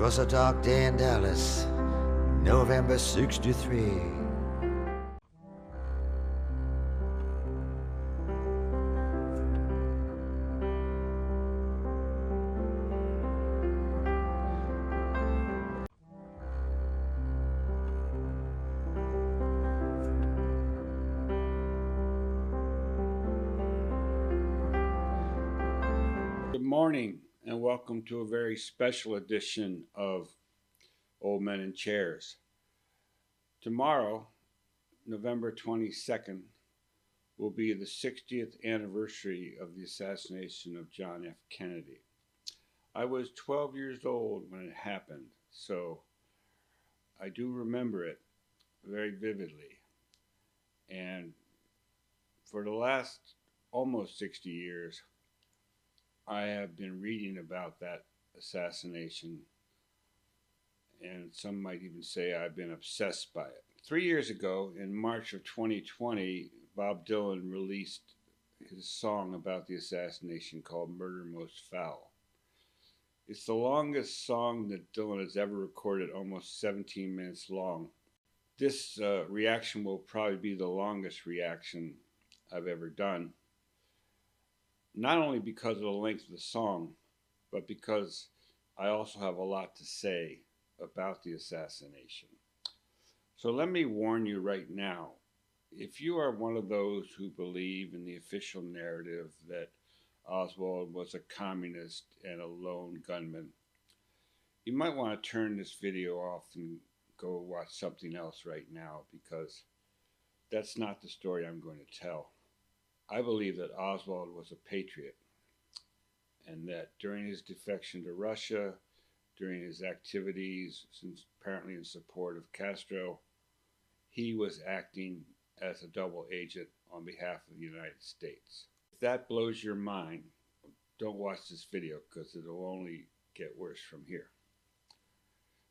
'Twas a dark day in Dallas, November '63. Good morning and welcome to a very special edition of Old Men in Chairs. Tomorrow, November 22nd, will be the 60th anniversary of the assassination of John F. Kennedy. I was 12 years old when it happened, so I do remember it very vividly. And for the last almost 60 years, I have been reading about that assassination, and some might even say I've been obsessed by it. 3 years ago, in March of 2020, Bob Dylan released his song about the assassination called Murder Most Foul. It's the longest song that Dylan has ever recorded, almost 17 minutes long. This reaction will probably be the longest reaction I've ever done. Not only because of the length of the song, but because I also have a lot to say about the assassination. So let me warn you right now, if you are one of those who believe in the official narrative that Oswald was a communist and a lone gunman, you might want to turn this video off and go watch something else right now, because that's not the story I'm going to tell. I believe that Oswald was a patriot, and that during his defection to Russia, during his activities, apparently in support of Castro, he was acting as a double agent on behalf of the United States. If that blows your mind, don't watch this video, because it'll only get worse from here.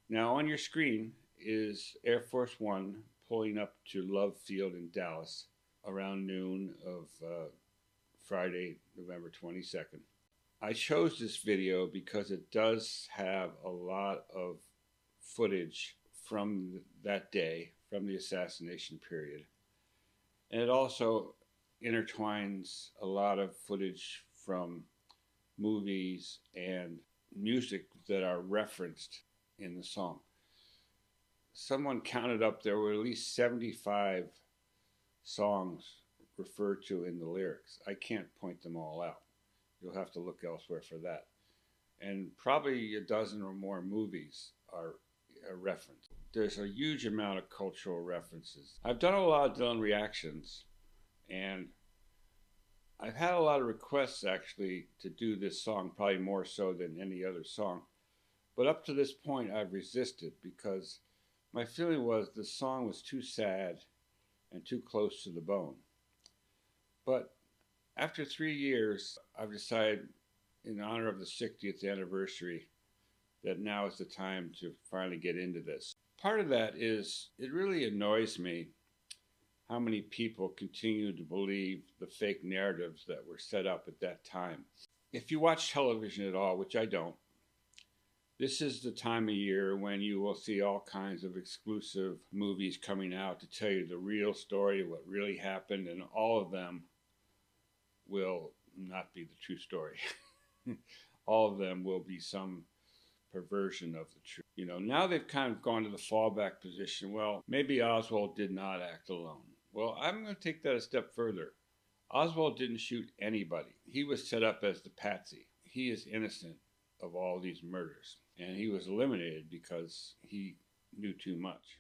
Now on your screen is Air Force One pulling up to Love Field in Dallas around noon of Friday, November 22nd. I chose this video because it does have a lot of footage from that day, from the assassination period. And it also intertwines a lot of footage from movies and music that are referenced in the song. Someone counted up there were at least 75 songs referred to in the lyrics. I can't point them all out. You'll have to look elsewhere for that. And probably a dozen or more movies are referenced. There's a huge amount of cultural references. I've done a lot of Dylan reactions, and I've had a lot of requests actually to do this song, probably more so than any other song. But up to this point, I've resisted, because my feeling was the song was too sad and too close to the bone. But after 3 years, I've decided, in honor of the 60th anniversary, that now is the time to finally get into this. Part of that is, it really annoys me how many people continue to believe the fake narratives that were set up at that time. If you watch television at all, which I don't, this is the time of year when you will see all kinds of exclusive movies coming out to tell you the real story, what really happened, and all of them will not be the true story. All of them will be some perversion of the truth. You know, now they've kind of gone to the fallback position. Well, maybe Oswald did not act alone. Well, I'm going to take that a step further. Oswald didn't shoot anybody. He was set up as the patsy. He is innocent of all these murders, and he was eliminated because he knew too much.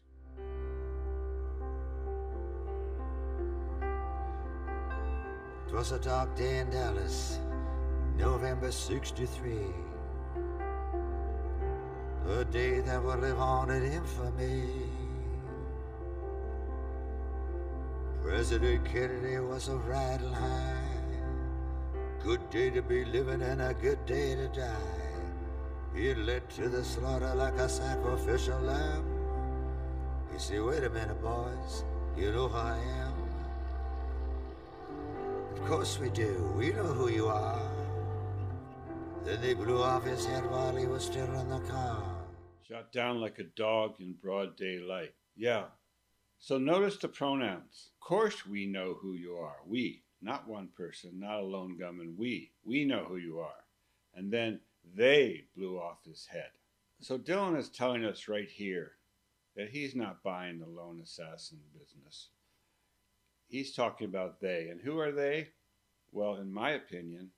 It was a dark day in Dallas, November '63. A day that would live on in infamy. President Kennedy was a riding high. Good day to be living and a good day to die. He led to the slaughter like a sacrificial lamb. You see, wait a minute, boys, you know who I am? Of course we do, we know who you are. Then they blew off his head while he was still in the car. Shot down like a dog in broad daylight. Yeah. So notice the pronouns. Of course we know who you are. We, not one person, not a lone gunman. We know who you are. And then they blew off his head. So Dylan is telling us right here that he's not buying the lone assassin business. He's talking about they. And who are they? Well, in my opinion,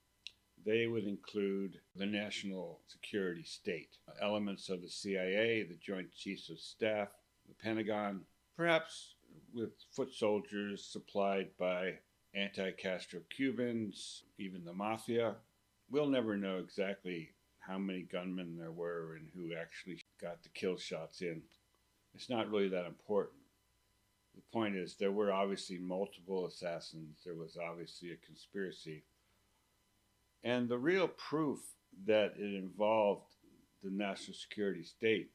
they would include the national security state, elements of the CIA, the Joint Chiefs of Staff, the Pentagon, perhaps with foot soldiers supplied by anti-Castro Cubans, even the mafia. We'll never know exactly how many gunmen there were and who actually got the kill shots in. It's not really that important. The point is, there were obviously multiple assassins. There was obviously a conspiracy. And the real proof that it involved the national security state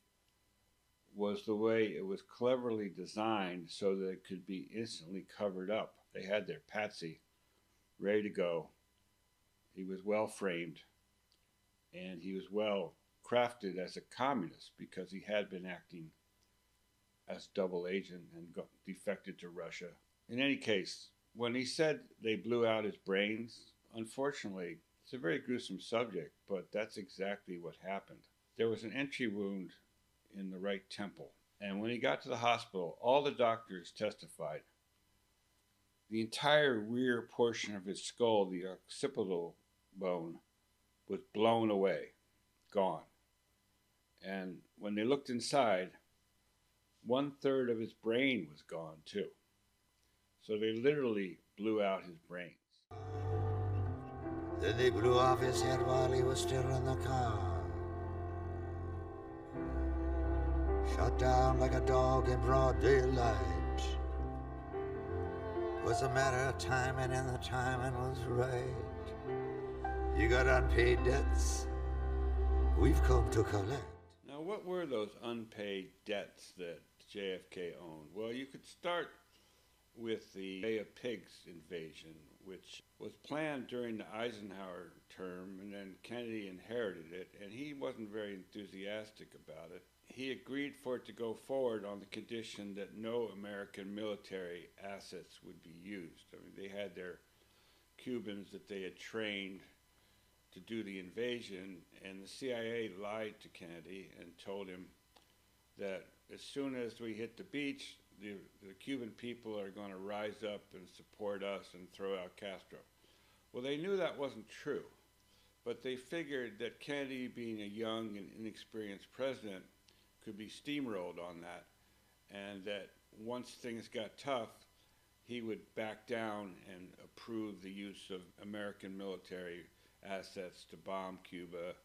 was the way it was cleverly designed so that it could be instantly covered up. They had their patsy ready to go. He was well framed, and he was well crafted as a communist because he had been acting as double agent and defected to Russia. In any case, when he said they blew out his brains, unfortunately, it's a very gruesome subject, but that's exactly what happened. There was an entry wound in the right temple, and when he got to the hospital, all the doctors testified. The entire rear portion of his skull, the occipital bone, was blown away, gone. And when they looked inside, 1/3 of his brain was gone too. So they literally blew out his brains. Then they blew off his head while he was still in the car. Shot down like a dog in broad daylight. It was a matter of timing, and the timing was right. You got unpaid debts, we've come to collect. Now, what were those unpaid debts that JFK owned? Well, you could start with the Bay of Pigs invasion, which was planned during the Eisenhower term, and then Kennedy inherited it, and he wasn't very enthusiastic about it. He agreed for it to go forward on the condition that no American military assets would be used. I mean, they had their Cubans that they had trained to do the invasion, and the CIA lied to Kennedy and told him that as soon as we hit the beach, the Cuban people are going to rise up and support us and throw out Castro. Well, they knew that wasn't true, but they figured that Kennedy, being a young and inexperienced president, could be steamrolled on that, and that once things got tough, he would back down and approve the use of American military assets to bomb Cuba,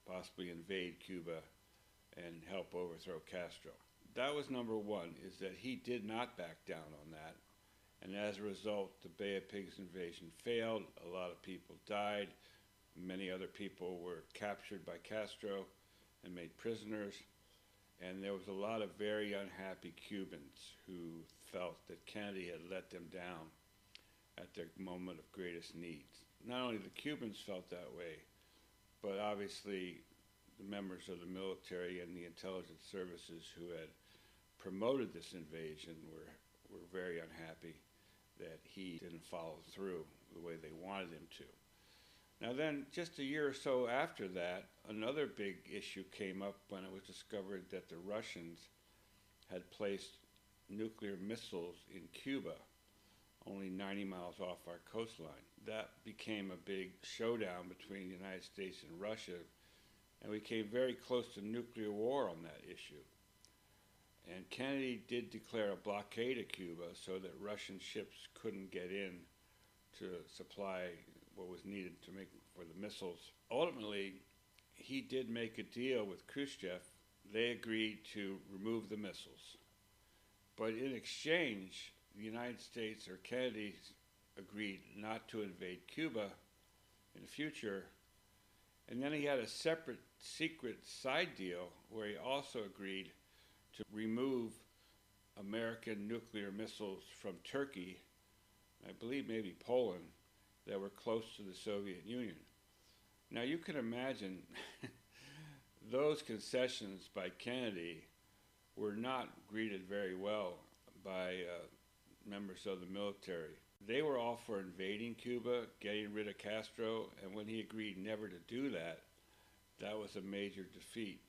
possibly invade Cuba, and help overthrow Castro. That was number one, is that he did not back down on that. And as a result, the Bay of Pigs invasion failed. A lot of people died. Many other people were captured by Castro and made prisoners. And there was a lot of very unhappy Cubans who felt that Kennedy had let them down at their moment of greatest need. Not only the Cubans felt that way, but obviously the members of the military and the intelligence services who had promoted this invasion were very unhappy that he didn't follow through the way they wanted him to. Now then, just a year or so after that, another big issue came up when it was discovered that the Russians had placed nuclear missiles in Cuba, only 90 miles off our coastline. That became a big showdown between the United States and Russia, and we came very close to nuclear war on that issue. And Kennedy did declare a blockade of Cuba so that Russian ships couldn't get in to supply what was needed to make for the missiles. Ultimately, he did make a deal with Khrushchev. They agreed to remove the missiles. But in exchange, the United States, or Kennedy, agreed not to invade Cuba in the future. And then he had a separate secret side deal where he also agreed to remove American nuclear missiles from Turkey, I believe maybe Poland, that were close to the Soviet Union. Now you can imagine those concessions by Kennedy were not greeted very well by members of the military. They were all for invading Cuba, getting rid of Castro, and when he agreed never to do that, that was a major defeat.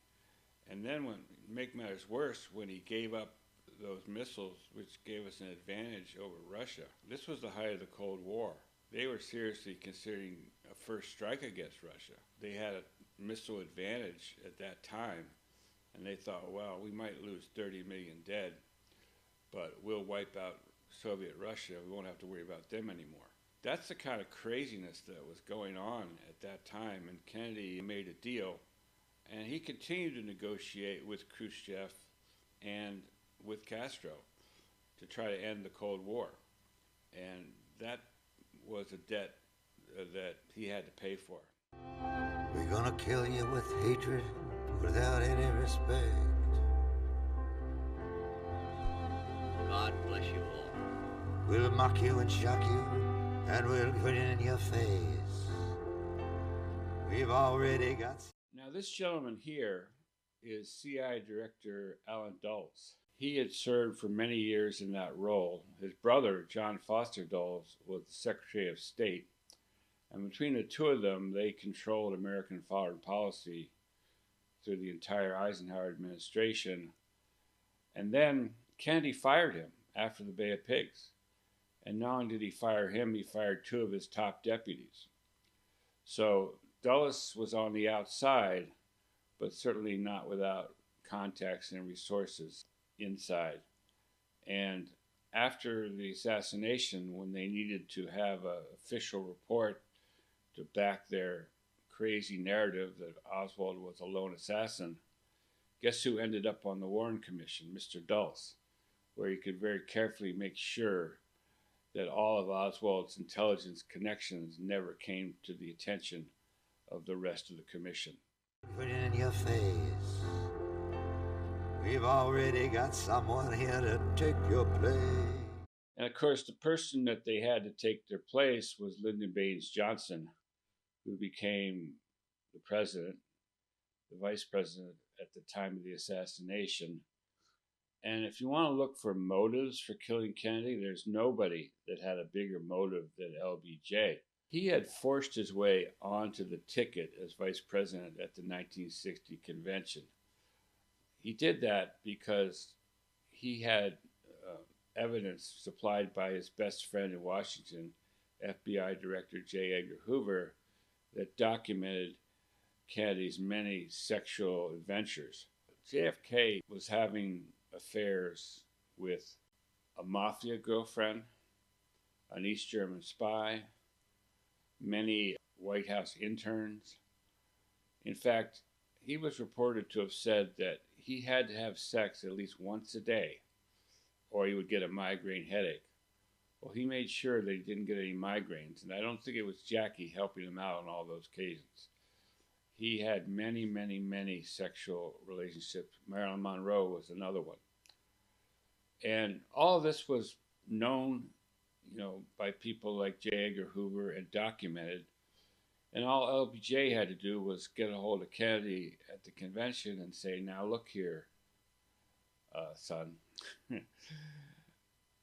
And then, when make matters worse, when he gave up those missiles, which gave us an advantage over Russia, this was the height of the Cold War. They were seriously considering a first strike against Russia. They had a missile advantage at that time, and they thought, well, we might lose 30 million dead, but we'll wipe out Soviet Russia. We won't have to worry about them anymore. That's the kind of craziness that was going on at that time, and Kennedy made a deal, and he continued to negotiate with Khrushchev and with Castro to try to end the Cold War. And that was a debt that he had to pay for. We're gonna kill you with hatred without any respect. God bless you all. We'll mock you and shock you, and we'll grin in your face. We've already got... Now, this gentleman here is CIA Director Alan Dulles. He had served for many years in that role. His brother, John Foster Dulles, was the Secretary of State. And between the two of them, they controlled American foreign policy through the entire Eisenhower administration. And then Kennedy fired him after the Bay of Pigs. And not only did he fire him, he fired two of his top deputies. So Dulles was on the outside, but certainly not without contacts and resources inside. And after the assassination, when they needed to have an official report to back their crazy narrative that Oswald was a lone assassin, guess who ended up on the Warren Commission? Mr. Dulles, where he could very carefully make sure that all of Oswald's intelligence connections never came to the attention of the rest of the commission. Put it in your face. We've already got someone here to take your place. And of course, the person that they had to take their place was Lyndon Baines Johnson, who became the president, the vice president at the time of the assassination. And if you want to look for motives for killing Kennedy, there's nobody that had a bigger motive than LBJ. He had forced his way onto the ticket as vice president at the 1960 convention. He did that because he had evidence supplied by his best friend in Washington, FBI Director J. Edgar Hoover, that documented Kennedy's many sexual adventures. JFK was having affairs with a mafia girlfriend, an East German spy, many White House interns. In fact, he was reported to have said that he had to have sex at least once a day or he would get a migraine headache. Well, he made sure that he didn't get any migraines, and I don't think it was Jackie helping him out on all those occasions. He had many, many, many sexual relationships. Marilyn Monroe was another one. And all of this was known, by people like J. Edgar Hoover and documented. And all LBJ had to do was get a hold of Kennedy at the convention and say, now look here, son,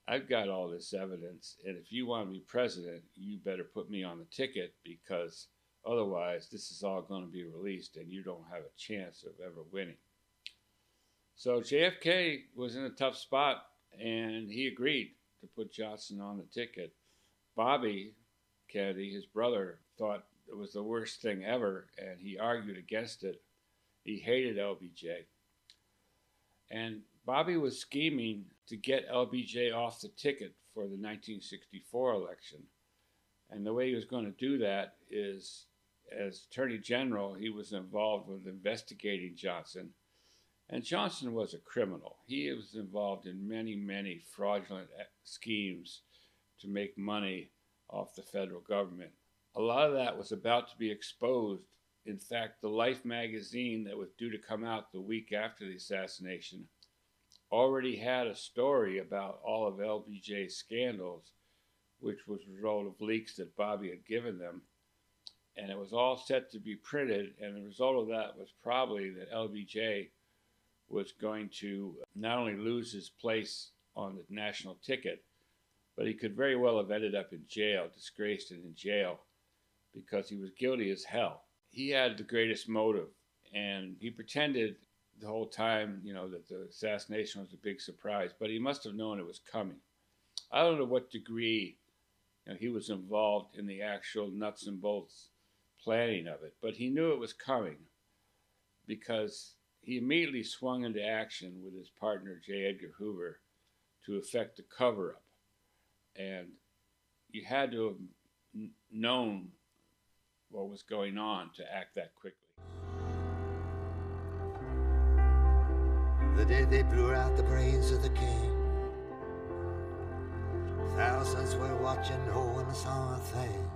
I've got all this evidence, and if you want to be president, you better put me on the ticket, because otherwise this is all going to be released and you don't have a chance of ever winning. So JFK was in a tough spot, and he agreed to put Johnson on the ticket. Bobby Kennedy, his brother, thought it was the worst thing ever, and he argued against it. He hated LBJ. And Bobby was scheming to get LBJ off the ticket for the 1964 election. And the way he was going to do that is, as Attorney General, he was involved with investigating Johnson. And Johnson was a criminal. He was involved in many, many fraudulent schemes to make money off the federal government. A lot of that was about to be exposed. In fact, the Life magazine that was due to come out the week after the assassination already had a story about all of LBJ's scandals, which was a result of leaks that Bobby had given them. and it was all set to be printed. And the result of that was probably that LBJ was going to not only lose his place on the national ticket, but he could very well have ended up in jail, disgraced and in jail, because he was guilty as hell. He had the greatest motive, and he pretended the whole time, that the assassination was a big surprise, but he must have known it was coming. I don't know what degree he was involved in the actual nuts and bolts planning of it, but he knew it was coming because he immediately swung into action with his partner, J. Edgar Hoover, to effect the cover-up. And you had to have known what was going on to act that quickly. The day they blew out the brains of the king, thousands were watching, no one saw a thing.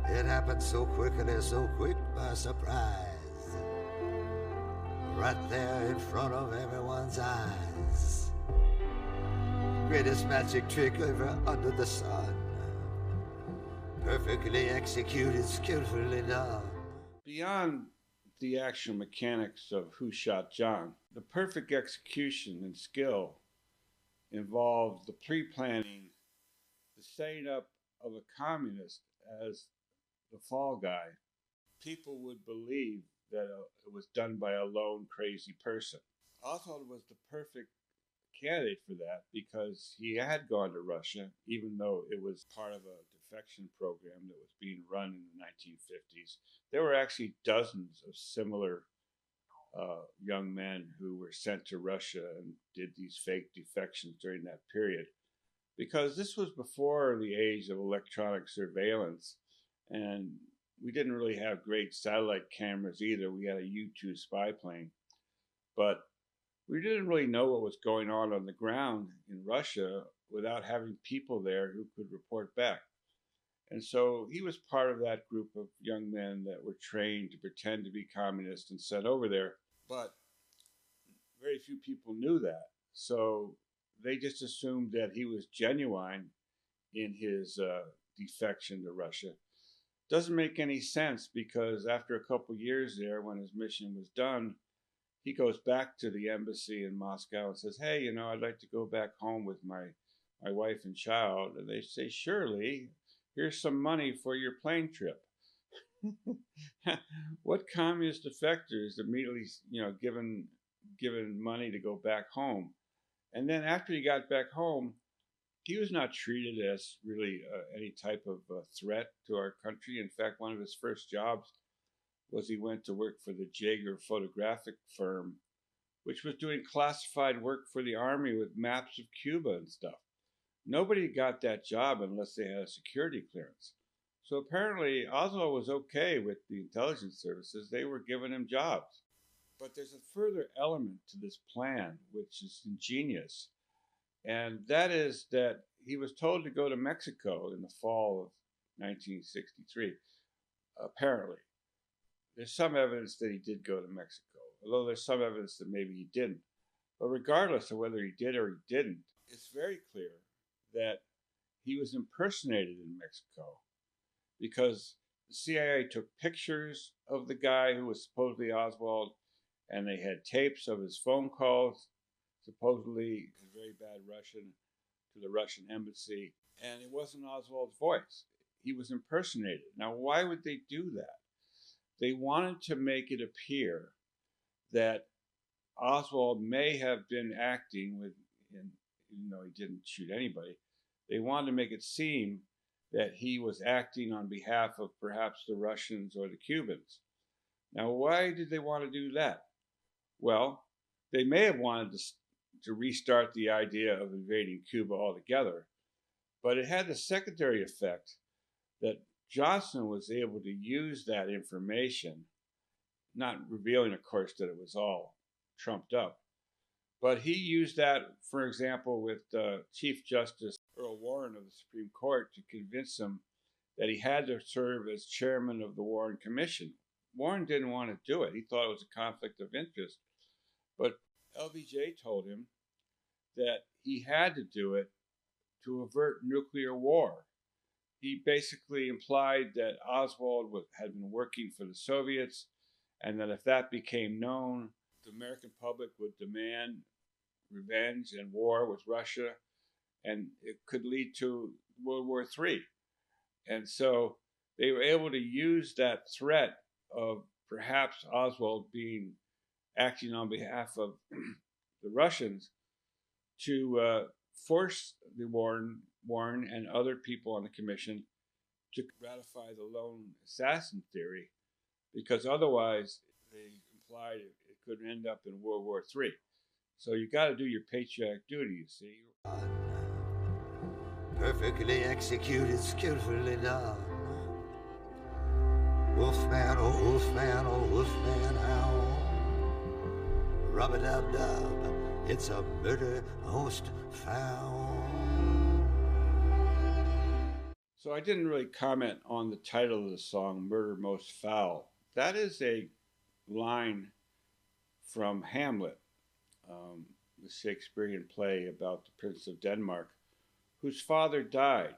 It happened so quickly, so quick by surprise, right there in front of everyone's eyes. Greatest magic trick ever under the sun, perfectly executed, skillfully done. Beyond the actual mechanics of who shot John, the perfect execution and skill involved the pre-planning, the setting up of a communist as the fall guy. People would believe that it was done by a lone crazy person. Oswald was the perfect candidate for that because he had gone to Russia, even though it was part of a defection program that was being run in the 1950s. There were actually dozens of similar young men who were sent to Russia and did these fake defections during that period, because this was before the age of electronic surveillance, and we didn't really have great satellite cameras either. We had a U-2 spy plane, but we didn't really know what was going on the ground in Russia without having people there who could report back. And so he was part of that group of young men that were trained to pretend to be communists and sent over there. But very few people knew that. So they just assumed that he was genuine in his defection to Russia. Doesn't make any sense, because after a couple years there, when his mission was done, he goes back to the embassy in Moscow and says, "Hey, I'd like to go back home with my wife and child." And they say, "Surely, here's some money for your plane trip." What communist defector is immediately, given money to go back home? And then after he got back home, he was not treated as really any type of threat to our country. In fact, one of his first jobs was he went to work for the Jaeger photographic firm, which was doing classified work for the army with maps of Cuba and stuff. Nobody got that job unless they had a security clearance. So apparently Oswald was okay with the intelligence services. They were giving him jobs. But there's a further element to this plan, which is ingenious. And that is that he was told to go to Mexico in the fall of 1963, apparently. There's some evidence that he did go to Mexico, although there's some evidence that maybe he didn't. But regardless of whether he did or he didn't, it's very clear that he was impersonated in Mexico, because the CIA took pictures of the guy who was supposedly Oswald, and they had tapes of his phone calls, supposedly his very bad Russian, to the Russian embassy, and it wasn't Oswald's voice. He was impersonated. Now, why would they do that? They wanted to make it appear that Oswald may have been acting with, even though he didn't shoot anybody, they wanted to make it seem that he was acting on behalf of perhaps the Russians or the Cubans. Now, why did they want to do that? Well, they may have wanted to restart the idea of invading Cuba altogether, but it had the secondary effect that Johnson was able to use that information, not revealing, of course, that it was all trumped up, but he used that, for example, with Chief Justice Earl Warren of the Supreme Court to convince him that he had to serve as chairman of the Warren Commission. Warren didn't want to do it. He thought it was a conflict of interest. But LBJ told him that he had to do it to avert nuclear war, he basically implied that Oswald had been working for the Soviets, and that if that became known, the American public would demand revenge and war with Russia, and it could lead to World War III. And so they were able to use that threat of perhaps Oswald acting on behalf of the Russians to force the Warren and other people on the commission to ratify the lone assassin theory, because otherwise they implied it could end up in World War III. So you got to do your patriotic duty, you see. Perfectly executed, skillfully done. Wolfman, oh wolfman, oh wolfman, how? Rub-a-dub-dub, it's a murder most foul. So I didn't really comment on the title of the song, Murder Most Foul. That is a line from Hamlet, the Shakespearean play about the Prince of Denmark, whose father died.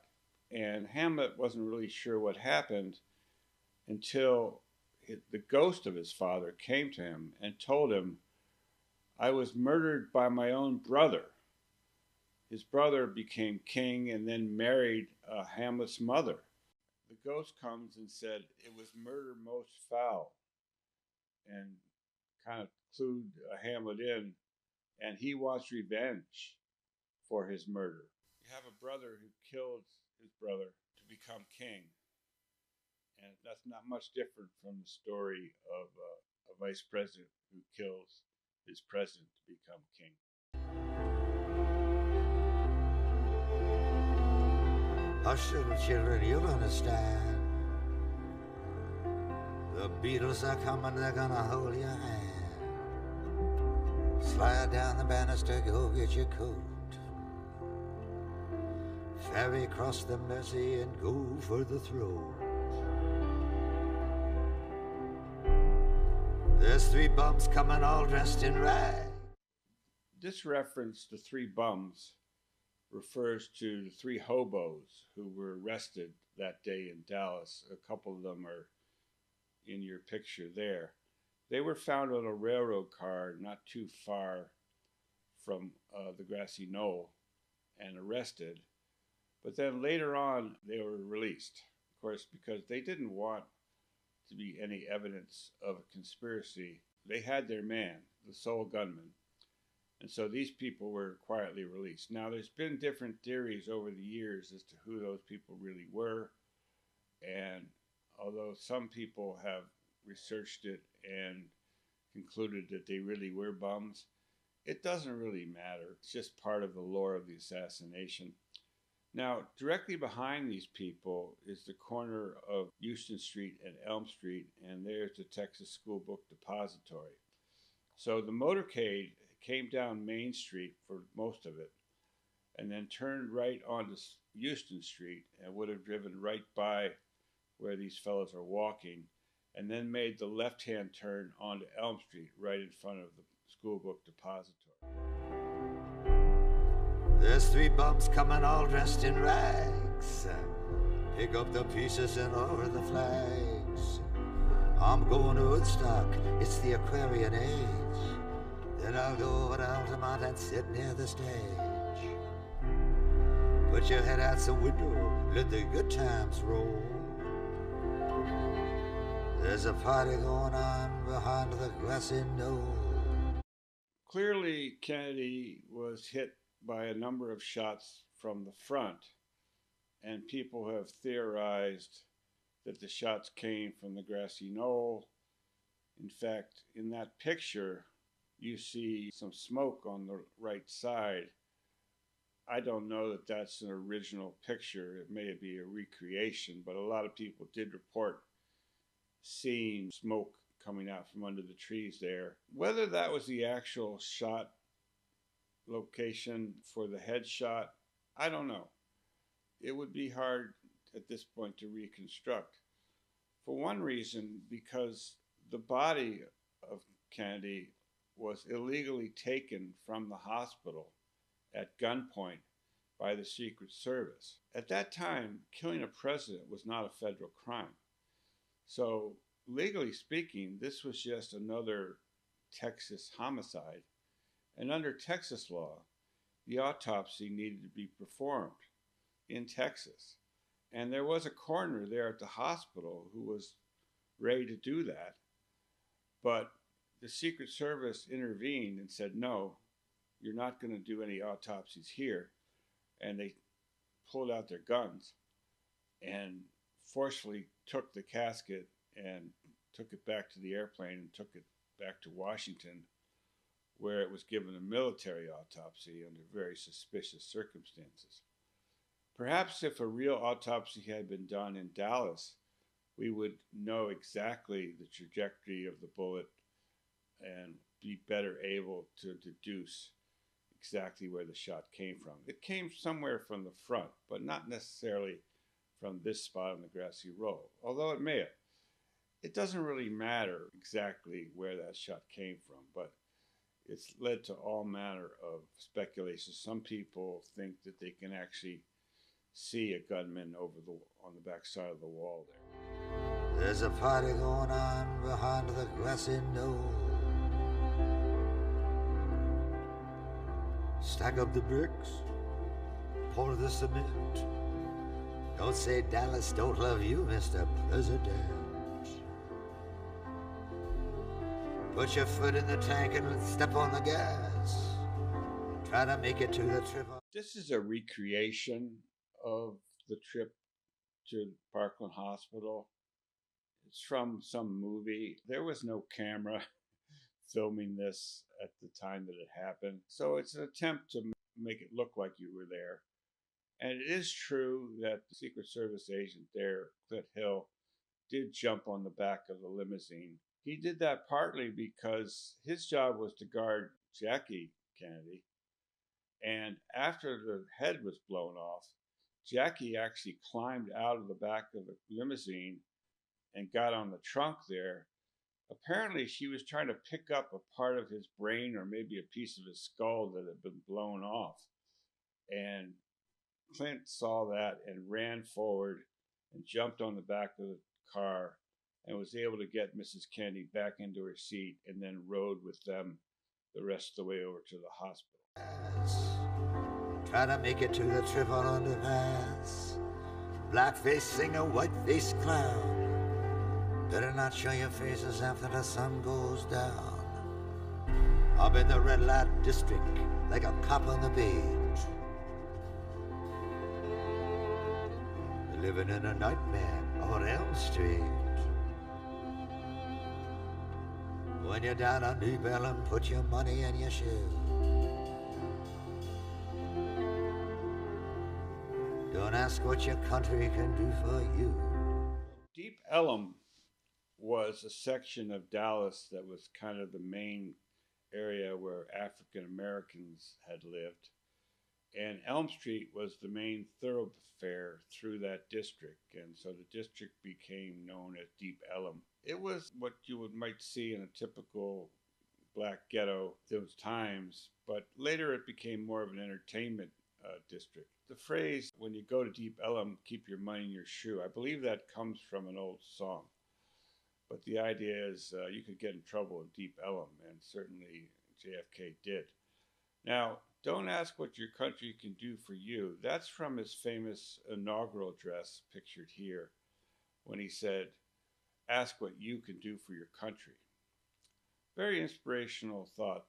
And Hamlet wasn't really sure what happened until the ghost of his father came to him and told him, I was murdered by my own brother. His brother became king and then married Hamlet's mother. The ghost comes and said, it was murder most foul, and kind of clued Hamlet in, and he wants revenge for his murder. You have a brother who killed his brother to become king, and that's not much different from the story of a vice president who kills his president to become king. Hush, little children, you'll understand. The Beatles are coming, they're gonna hold your hand. Slide down the banister, go get your coat. Ferry across the Mersey and go for the throat. There's 3 bums coming all dressed in rags. This reference to 3 bums refers to the 3 hobos who were arrested that day in Dallas. A couple of them are in your picture there. They were found on a railroad car not too far from the grassy knoll and arrested. But then later on, they were released, of course, because they didn't want to be any evidence of a conspiracy. They had their man, the sole gunman. And so these people were quietly released. Now, there's been different theories over the years as to who those people really were. And although some people have researched it and concluded that they really were bums, it doesn't really matter. It's just part of the lore of the assassination. Now, directly behind these people is the corner of Houston Street and Elm Street, and there's the Texas School Book Depository. So the motorcade came down Main Street for most of it, and then turned right onto Houston Street and would have driven right by where these fellows are walking, and then made the left-hand turn onto Elm Street right in front of the School Book Depository. There's 3 bums coming all dressed in rags. Pick up the pieces and lower the flags. I'm going to Woodstock, it's the Aquarian age. Then I'll go over to Altamont and sit near the stage. Put your head out the window, let the good times roll. There's a party going on behind the grassy knoll. Clearly, Kennedy was hit by a number of shots from the front, and people have theorized that the shots came from the grassy knoll. In fact, in that picture, you see some smoke on the right side. I don't know that that's an original picture. It may be a recreation, but a lot of people did report seeing smoke coming out from under the trees there. Whether that was the actual shot location for the headshot, I don't know. It would be hard at this point to reconstruct. For one reason, because the body of Kennedy was illegally taken from the hospital at gunpoint by the Secret Service. At that time, killing a president was not a federal crime. So, legally speaking, this was just another Texas homicide. And under Texas law, the autopsy needed to be performed in Texas. And there was a coroner there at the hospital who was ready to do that. But the Secret Service intervened and said, no, you're not going to do any autopsies here. And they pulled out their guns and forcefully took the casket and took it back to the airplane and took it back to Washington, where it was given a military autopsy under very suspicious circumstances. Perhaps if a real autopsy had been done in Dallas, we would know exactly the trajectory of the bullet and be better able to deduce exactly where the shot came from. It came somewhere from the front, but not necessarily from this spot on the grassy knoll, although it may have. It doesn't really matter exactly where that shot came from, but it's led to all manner of speculation. Some people think that they can actually see a gunman on the back side of the wall there. There's a party going on behind the grassy knoll. Stack up the bricks, pour the cement. Don't say Dallas don't love you, Mr. President. Put your foot in the tank and step on the gas. Try to make it to the trip. This is a recreation of the trip to Parkland Hospital. It's from some movie. There was no camera filming this at the time that it happened. So it's an attempt to make it look like you were there. And it is true that the Secret Service agent there, Clint Hill, did jump on the back of the limousine. He did that partly because his job was to guard Jackie Kennedy. And after the head was blown off, Jackie actually climbed out of the back of the limousine and got on the trunk there. Apparently, she was trying to pick up a part of his brain or maybe a piece of his skull that had been blown off. And Clint saw that and ran forward and jumped on the back of the car and was able to get Mrs. Kennedy back into her seat and then rode with them the rest of the way over to the hospital. Try to make it to the triple underpass. Blackface singer, white-faced clown. Better not show your faces after the sun goes down. I'm in the red light district like a cop on the beat. Living in a nightmare on Elm Street. When you're down on Deep Ellum, put your money in your shoe. Don't ask what your country can do for you. Deep Ellum was a section of Dallas that was kind of the main area where African Americans had lived. And Elm Street was the main thoroughfare through that district. And so the district became known as Deep Ellum. It was what you might see in a typical black ghetto those times, but later it became more of an entertainment district. The phrase, when you go to Deep Ellum, keep your money in your shoe, I believe that comes from an old song. But the idea is you could get in trouble in Deep Ellum, and certainly JFK did. Now, don't ask what your country can do for you. That's from his famous inaugural address pictured here, when he said, ask what you can do for your country. Very inspirational thought,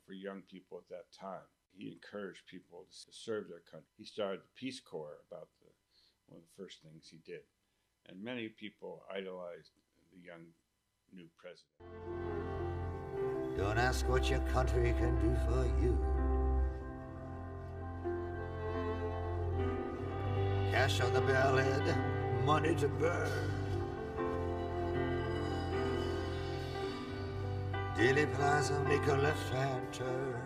for young people at that time. He encouraged people to serve their country. He started the Peace Corps, one of the first things he did. And many people idolized the young new president. Don't ask what your country can do for you. Cash on the bellhead, money to burn. Dealey Plaza, make a left-hand turn.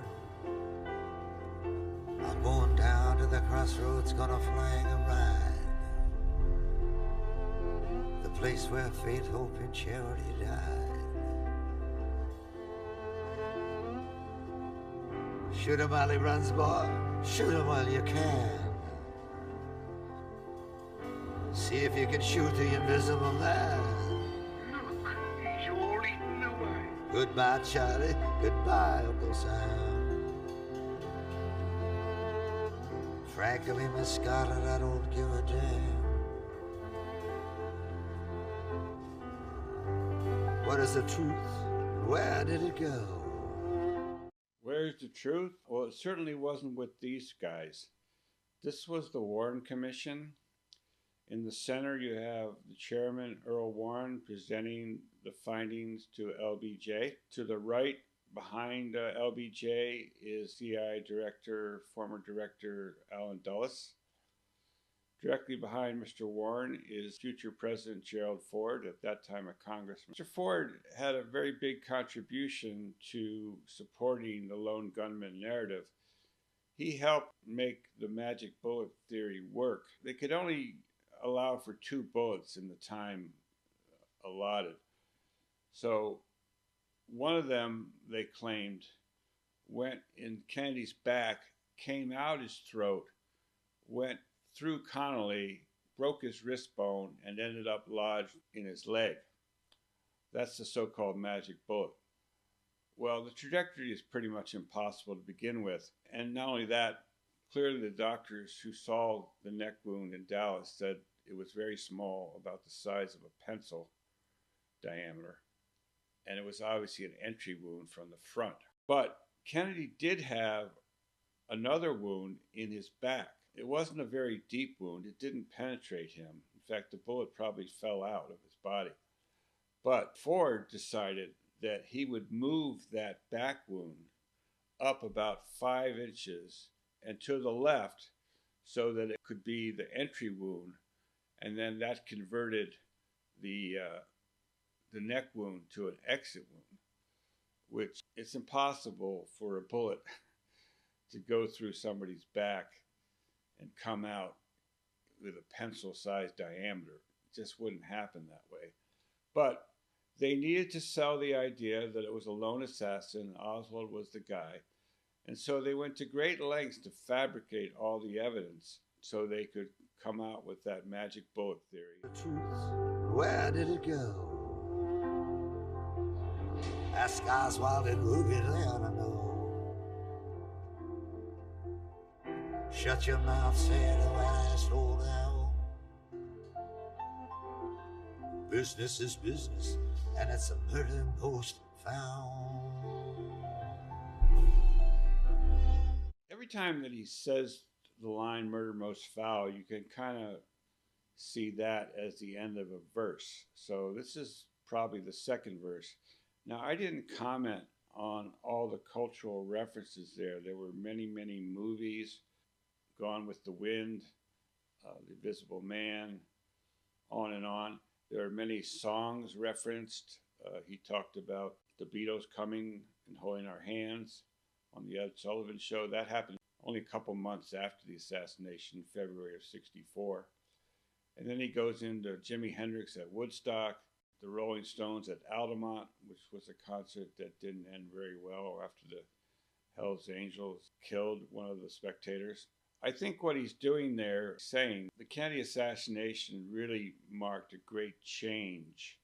I'm going down to the crossroads, gonna flag a ride. The place where faith, hope, and charity died. Shoot 'em while he runs, boy. Shoot him while you can. See if you can shoot the invisible man. Look, he's all eaten away. Goodbye, Charlie. Goodbye, Uncle Sam. Frankly, Miss Scarlett, I don't give a damn. What is the truth? Where did it go? Where's the truth? Well, it certainly wasn't with these guys. This was the Warren Commission. In the center, you have the chairman, Earl Warren, presenting the findings to LBJ. To the right, behind LBJ, is CIA Director, former Director Allen Dulles. Directly behind Mr. Warren is future President Gerald Ford, at that time a congressman. Mr. Ford had a very big contribution to supporting the lone gunman narrative. He helped make the magic bullet theory work. They could only allow for 2 bullets in the time allotted. So one of them, they claimed, went in Kennedy's back, came out his throat, went through Connolly, broke his wrist bone, and ended up lodged in his leg. That's the so-called magic bullet. Well, the trajectory is pretty much impossible to begin with. And not only that, clearly the doctors who saw the neck wound in Dallas said it was very small, about the size of a pencil diameter. And it was obviously an entry wound from the front. But Kennedy did have another wound in his back. It wasn't a very deep wound. It didn't penetrate him. In fact, the bullet probably fell out of his body. But Ford decided that he would move that back wound up about 5 inches and to the left so that it could be the entry wound. And then that converted the neck wound to an exit wound, which it's impossible for a bullet to go through somebody's back and come out with a pencil-sized diameter. It just wouldn't happen that way. But they needed to sell the idea that it was a lone assassin, Oswald was the guy, and so they went to great lengths to fabricate all the evidence so they could come out with that magic bullet theory. The truth, where did it go? Ask Oswald and Ruby, they ought to know. Shut your mouth, said the wise old owl. Business is business, and it's a murder most found. Every time that he says the line "murder most foul," you can kind of see that as the end of a verse. So this is probably the second verse. Now, I didn't comment on all the cultural references there. There were many, many movies. Gone with the Wind, The Invisible Man, on and on. There are many songs referenced. He talked about the Beatles coming and holding our hands on the Ed Sullivan Show. That happened only a couple months after the assassination, February of '64. And then he goes into Jimi Hendrix at Woodstock, the Rolling Stones at Altamont, which was a concert that didn't end very well after the Hells Angels killed one of the spectators. I think what he's doing there, saying the Kennedy assassination really marked a great change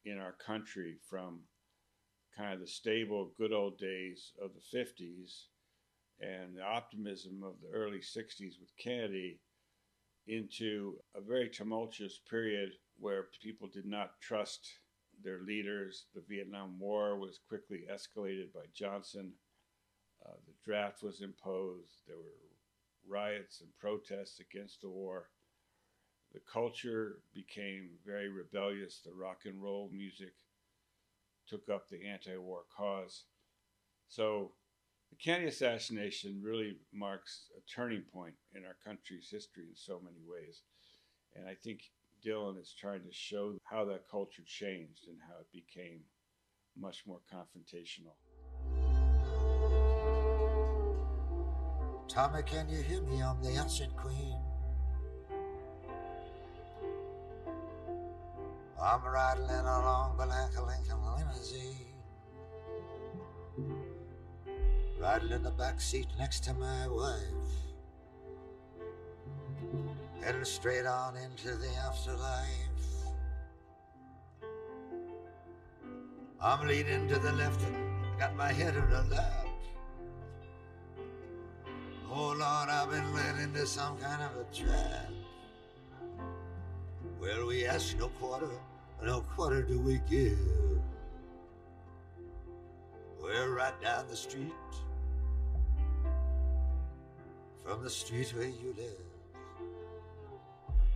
in our country from kind of the stable, good old days of the 50s and the optimism of the early 60s with Kennedy into a very tumultuous period where people did not trust their leaders. The Vietnam War was quickly escalated by Johnson. The draft was imposed. There were riots and protests against the war. The culture became very rebellious. The rock and roll music took up the anti-war cause. So the Kennedy assassination really marks a turning point in our country's history in so many ways. And I think Dylan is trying to show how that culture changed and how it became much more confrontational. Tommy, can you hear me? I'm the Acid Queen. I'm riding in a long black Lincoln limousine, riding in the back seat next to my wife, heading straight on into the afterlife. I'm leaning to the left and got my head in the lap. Oh Lord, I've been led into some kind of a trap. Well, we ask no quarter do we give. We're right down the street from the street where you live.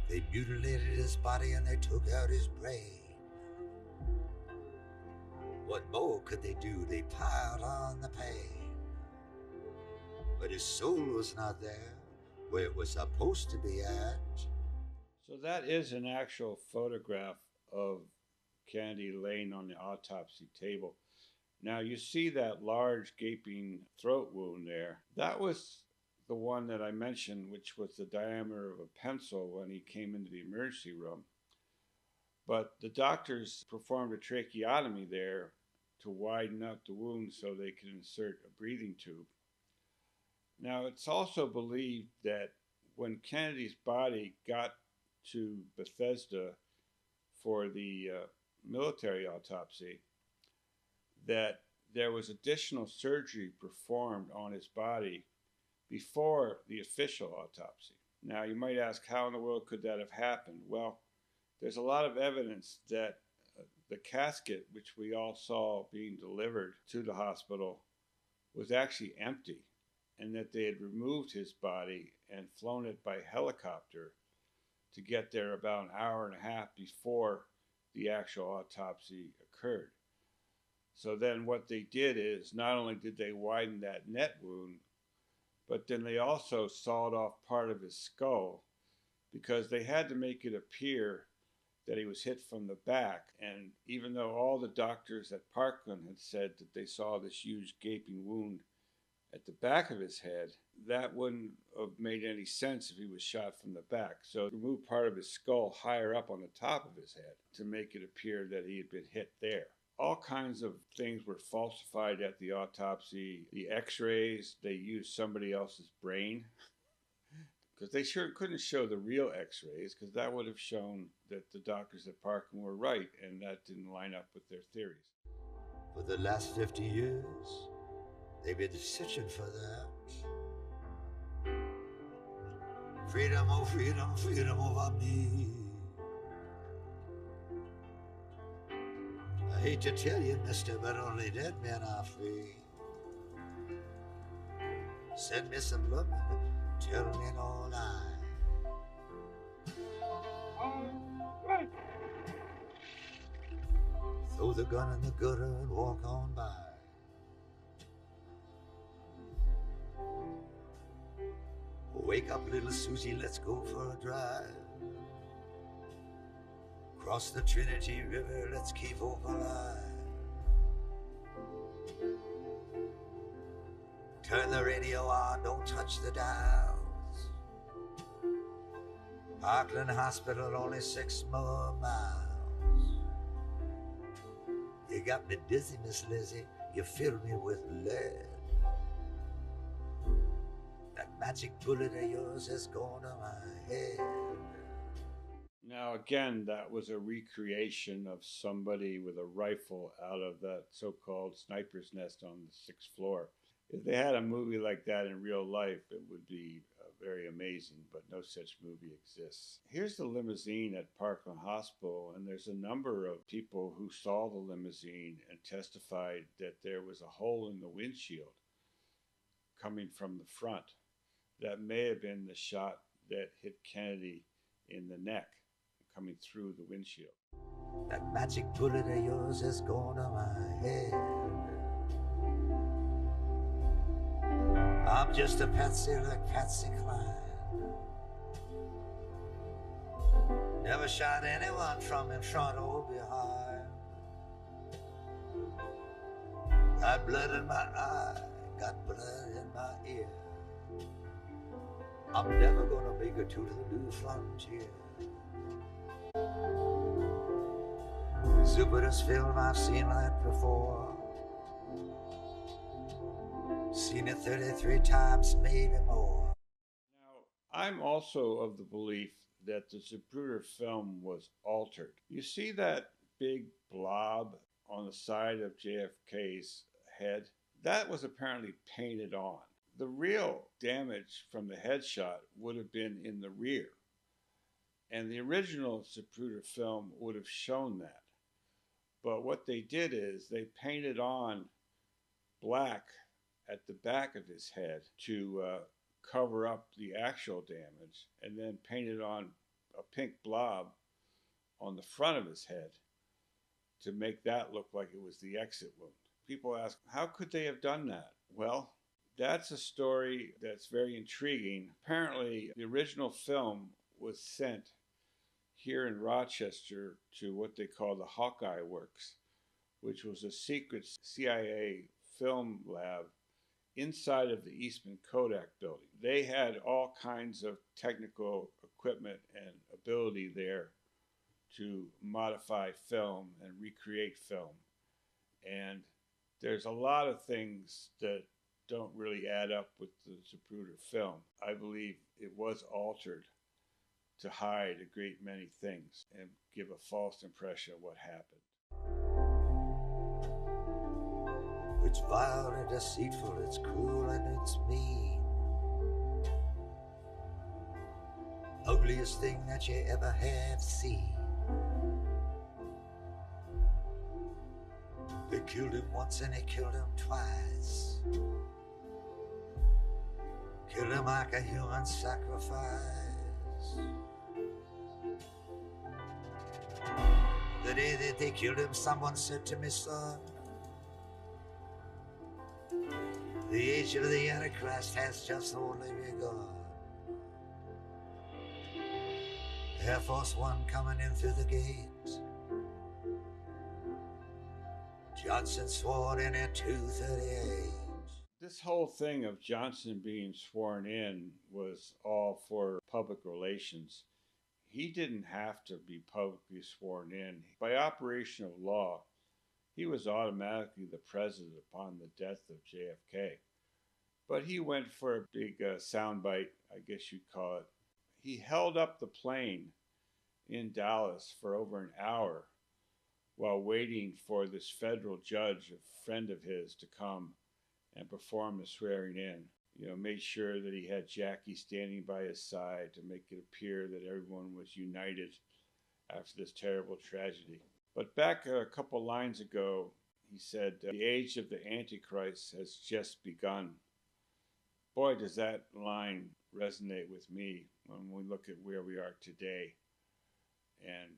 They mutilated his body and they took out his brain. What more could they do? They piled on the pain. But his soul was not there where it was supposed to be at. So that is an actual photograph of Kennedy laying on the autopsy table. Now you see that large gaping throat wound there. That was the one that I mentioned, which was the diameter of a pencil when he came into the emergency room. But the doctors performed a tracheotomy there to widen up the wound so they could insert a breathing tube. Now it's also believed that when Kennedy's body got to Bethesda for the military autopsy, that there was additional surgery performed on his body before the official autopsy. Now you might ask, how in the world could that have happened? Well, there's a lot of evidence that the casket, which we all saw being delivered to the hospital, was actually empty, and that they had removed his body and flown it by helicopter to get there about an hour and a half before the actual autopsy occurred. So then what they did is, not only did they widen that net wound, but then they also sawed off part of his skull, because they had to make it appear that he was hit from the back. And even though all the doctors at Parkland had said that they saw this huge gaping wound at the back of his head, that wouldn't have made any sense if he was shot from the back. So remove part of his skull higher up on the top of his head to make it appear that he had been hit there. All kinds of things were falsified at the autopsy. The x-rays, they used somebody else's brain, because they sure couldn't show the real x-rays, because that would have shown that the doctors at Parkland were right, and that didn't line up with their theories. For the last 50 years, they've been searching for that. Freedom, oh freedom, freedom over me. I hate to tell you, mister, but only dead men are free. Send me some love, tell me no lie. Right. Throw the gun in the gutter and walk on by. Wake up, little Susie, let's go for a drive. Cross the Trinity River, let's keep hope alive. Turn the radio on, don't touch the dials. Parkland Hospital, only 6 more miles. You got me dizzy, Miss Lizzie, you fill me with lead. That magic bullet of yours has gone to my head. Now, again, that was a recreation of somebody with a rifle out of that so-called sniper's nest on the 6th floor. If they had a movie like that in real life, it would be very amazing, but no such movie exists. Here's the limousine at Parkland Hospital, and there's a number of people who saw the limousine and testified that there was a hole in the windshield coming from the front. That may have been the shot that hit Kennedy in the neck, coming through the windshield. That magic bullet of yours has gone to my head. I'm just a patsy like Patsy Cline. Never shot anyone from in front or behind. Got blood in my eye, got blood in my ear. I'm never gonna make it to the new frontier. Zapruder's film I've seen like before. Seen it 33 times, maybe more. Now, I'm also of the belief that the Zapruder film was altered. You see that big blob on the side of JFK's head? That was apparently painted on. The real damage from the headshot would have been in the rear, and the original Zapruder film would have shown that. But what they did is they painted on black at the back of his head to cover up the actual damage, and then painted on a pink blob on the front of his head to make that look like it was the exit wound. People ask, how could they have done that? Well, that's a story that's very intriguing. Apparently, the original film was sent here in Rochester to what they call the Hawkeye Works, which was a secret CIA film lab inside of the Eastman Kodak building. They had all kinds of technical equipment and ability there to modify film and recreate film. And there's a lot of things that don't really add up with the Zapruder film. I believe it was altered to hide a great many things and give a false impression of what happened. It's vile and deceitful, it's cruel and it's mean. Ugliest thing that you ever have seen. They killed him once and they killed him twice. Killed him like a human sacrifice. The day that they killed him, someone said to me, son, the age of the Antichrist has just only begun. Air Force One coming in through the gate. Johnson sworn in at 2:38. This whole thing of Johnson being sworn in was all for public relations. He didn't have to be publicly sworn in. By operation of law, he was automatically the president upon the death of JFK. But he went for a big soundbite, I guess you'd call it. He held up the plane in Dallas for over an hour while waiting for this federal judge, a friend of his, to come and perform the swearing in. Made sure that he had Jackie standing by his side to make it appear that everyone was united after this terrible tragedy. But back a couple lines ago, he said, the age of the Antichrist has just begun. Boy, does that line resonate with me when we look at where we are today and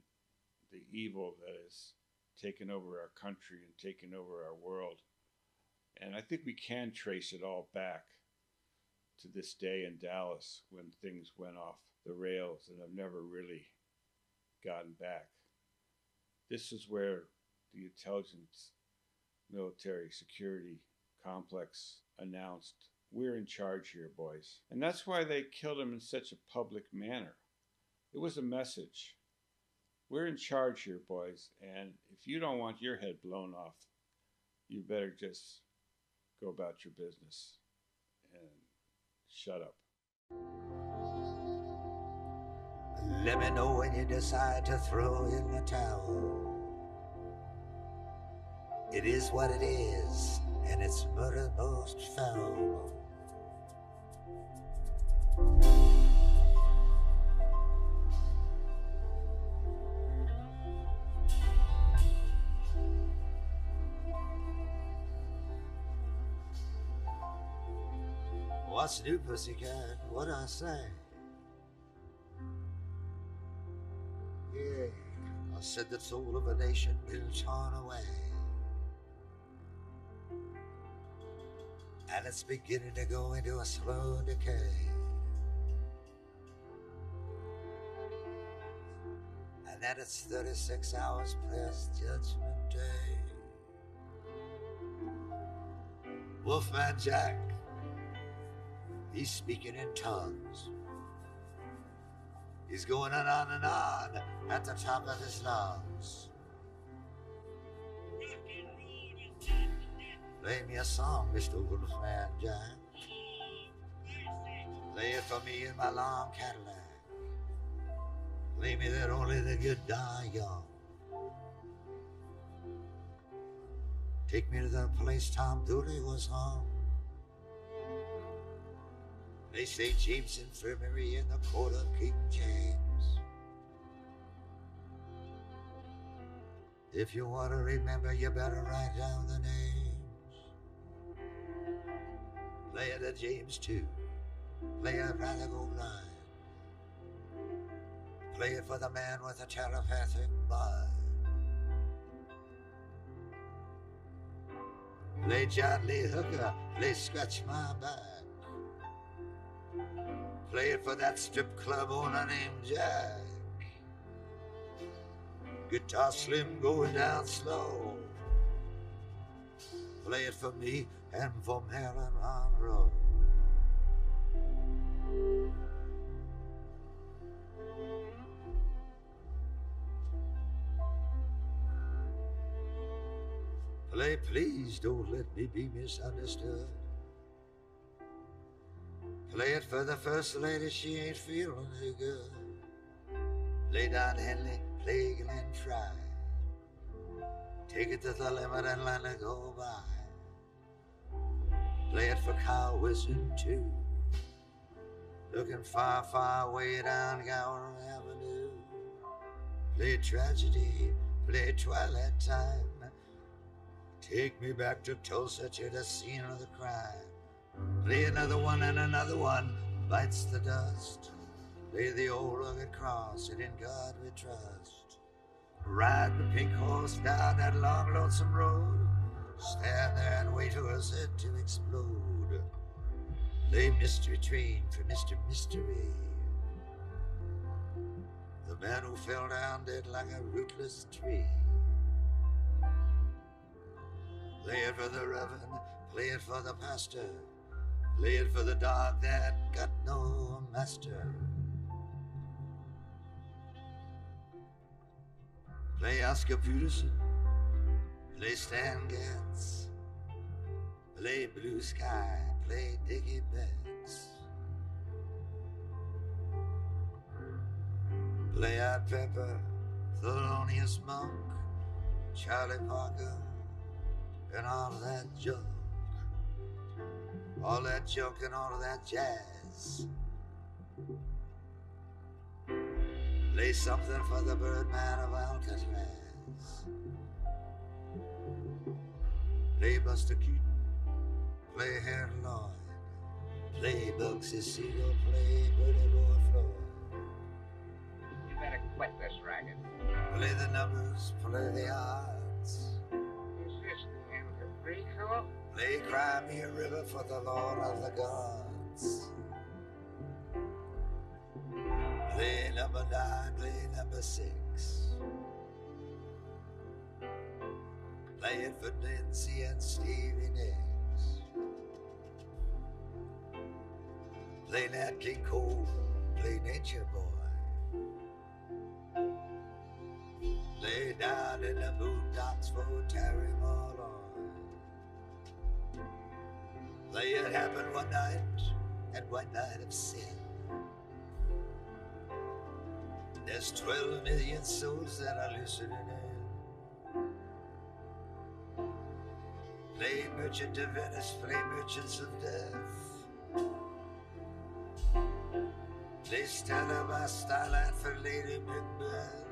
the evil that has taken over our country and taken over our world. And I think we can trace it all back to this day in Dallas when things went off the rails and have never really gotten back. This is where the intelligence, military security complex announced, we're in charge here, boys. And that's why they killed him in such a public manner. It was a message. We're in charge here, boys, and if you don't want your head blown off, you better just go about your business and shut up. Let me know when you decide to throw in the towel. It is what it is, and it's murder most foul. What's new, pussycat? What I say? Yeah, I said the soul of a nation been torn away, and it's beginning to go into a slow decay. And that it's 36 hours past Judgment Day. Wolfman Jack, he's speaking in tongues. He's going on and on at the top of his lungs. Play me a song, Mr. Wolfman Jack. Play it for me in my long Cadillac. Play me that only the good die young. Take me to the place Tom Dooley was hung. They say James Infirmary in the court of King James. If you want to remember, you better write down the names. Play it at James 2. Play it rather go blind. Play it for the man with a telepathic mind. Play John Lee Hooker, play Scratch My Back. Play it for that strip club owner named Jack. Guitar slim going down slow. Play it for me and for Marilyn Monroe. Play, please don't let me be misunderstood. Play it for the first lady, she ain't feeling too good. Play Don Henley, play Glenn Fry. Take it to the limit and let it go by. Play it for Cow Wizard too. Looking far, far way down Gower Avenue. Play Tragedy, play Twilight Time. Take me back to Tulsa, to the scene of the crime. Play another one and another one bites the dust. Play the old rugged cross, and in God we trust. Ride the pink horse down that long lonesome road. Stand there and wait for his head to explode. Play Mystery Train for Mr. Mystery, the man who fell down dead like a rootless tree. Play it for the reverend, play it for the pastor. Play it for the dog that got no master. Play Oscar Peterson, play Stan Getz. Play Blue Sky, play Dickie Betts. Play Art Pepper, Thelonious Monk, Charlie Parker, and all of that junk. All that junk and all of that jazz. Play something for the Birdman of Alcatraz. Play Buster Keaton, play Harold Lloyd, play Bugsy Siegel, play Bertie Boy Floyd. You better quit this racket. Play the numbers, play the odds. Is this the end of free call? Play Cry Me a River for the Lord of the Gods. Play number 9, play number 6. Play it for Nancy and Stevie Nicks. Play Nat King Cole, play Nature Boy. Play down in the boondocks for Terry Malloy. Play It Happened One Night and One Night of Sin. There's 12 million souls that are listening in. Play Merchant of Venice, play Merchants of Death. Play Stella by Starlight for Lady Macbeth.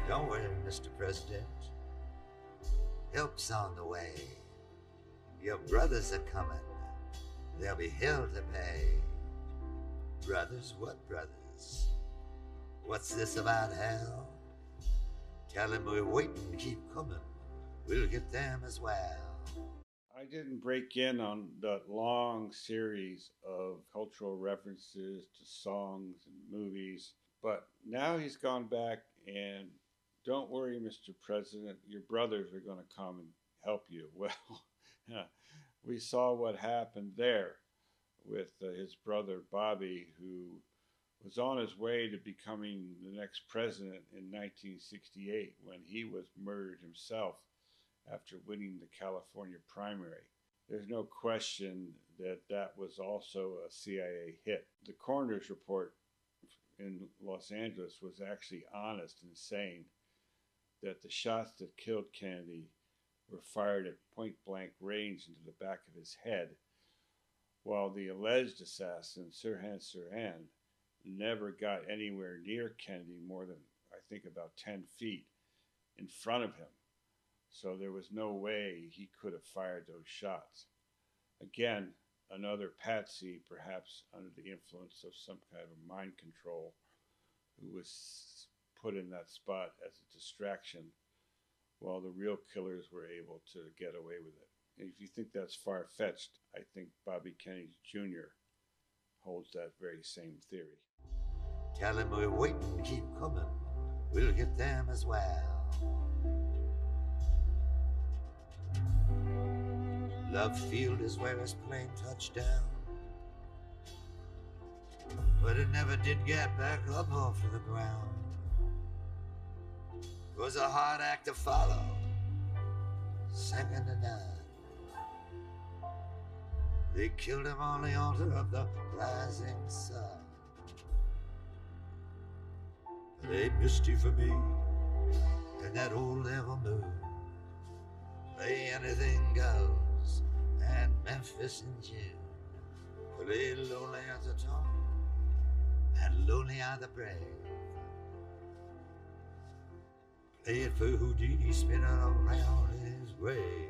Don't worry, Mr. President. Help's on the way. Your brothers are coming. There'll be hell to pay. Brothers, what brothers? What's this about hell? Tell them we're waiting, keep coming. We'll get them as well. I didn't break in on that long series of cultural references to songs and movies, but now he's gone back and don't worry, Mr. President, your brothers are going to come and help you. Well, we saw what happened there with his brother Bobby, who was on his way to becoming the next president in 1968 when he was murdered himself after winning the California primary. There's no question that that was also a CIA hit. The coroner's report in Los Angeles was actually honest in saying that the shots that killed Kennedy were fired at point-blank range into the back of his head, while the alleged assassin, Sirhan Sirhan, never got anywhere near Kennedy more than, I think, about 10 feet in front of him. So there was no way he could have fired those shots. Again, another patsy, perhaps under the influence of some kind of mind control, who was put in that spot as a distraction while the real killers were able to get away with it. And if you think that's far-fetched, I think Bobby Kennedy Jr. holds that very same theory. Tell him we're waiting, keep coming, we'll get them as well. Love Field is where his plane touched down, but it never did get back up off the ground. It was a hard act to follow, second to none. They killed him on the altar of the rising sun. They misty for me and that old ever moon. Play anything goes and Memphis in June. Play lonely at the top and lonely are the brave. Play it for Houdini spinning around his grave.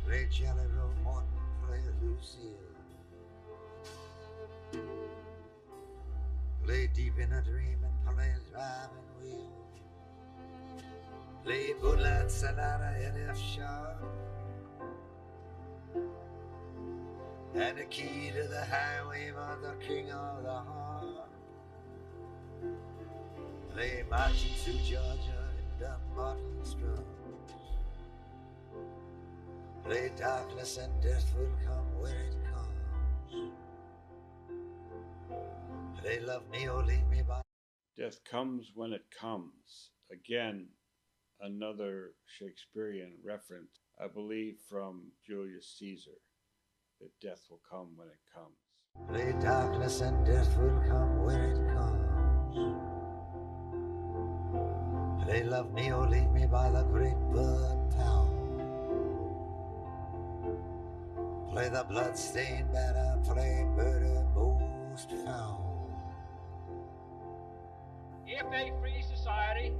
Play Jelly Roll Morton, play Lucille. Play Deep in a Dream and play Driving Wheel. Play Moonlight Sonata in F sharp. And the key to the highway for the king of the harp. Play Marching Through Georgia in Dumbarton's drums. Play Darkness and Death Will Come when it comes. Play Love Me or Leave Me by. Death comes when it comes. Again, another Shakespearean reference, I believe from Julius Caesar, that death will come when it comes. Play Darkness and Death Will Come when it comes. Play Love Me or Leave Me by the great bird town. Play the bloodstained banner, play Murder Most Found. If a free society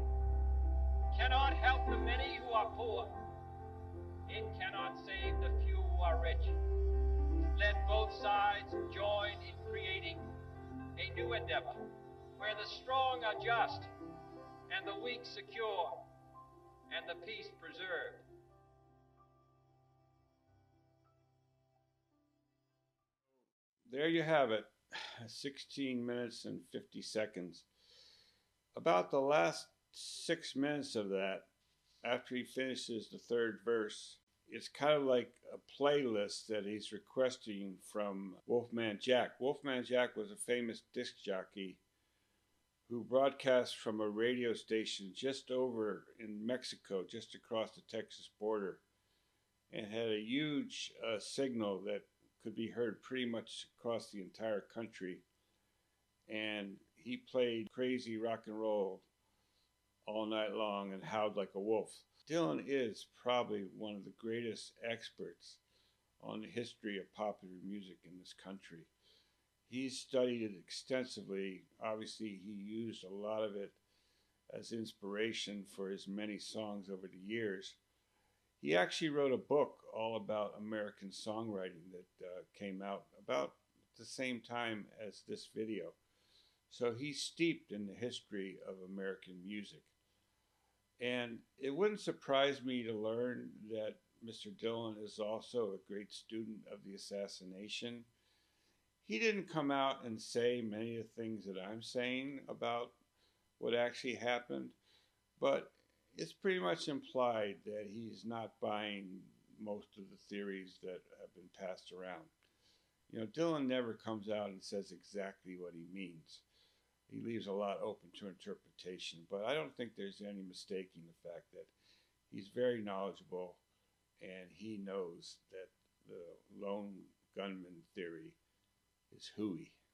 cannot help the many who are poor, it cannot save the few who are rich. Let both sides join in creating a new endeavor where the strong are just and the weak secure and the peace preserved. There you have it, 16 minutes and 50 seconds. About the last 6 minutes of that, after he finishes the third verse, it's kind of like a playlist that he's requesting from Wolfman Jack. Wolfman Jack was a famous disc jockey who broadcast from a radio station just over in Mexico, just across the Texas border, and had a huge signal that could be heard pretty much across the entire country. And he played crazy rock and roll all night long and howled like a wolf. Dylan is probably one of the greatest experts on the history of popular music in this country. He's studied it extensively. Obviously, he used a lot of it as inspiration for his many songs over the years. He actually wrote a book all about American songwriting that came out about the same time as this video. So he's steeped in the history of American music. And it wouldn't surprise me to learn that Mr. Dylan is also a great student of the assassination. He didn't come out and say many of the things that I'm saying about what actually happened, but it's pretty much implied that he's not buying most of the theories that have been passed around. You know, Dylan never comes out and says exactly what he means. He leaves a lot open to interpretation, but I don't think there's any mistaking the fact that he's very knowledgeable and he knows that the lone gunman theory is hooey.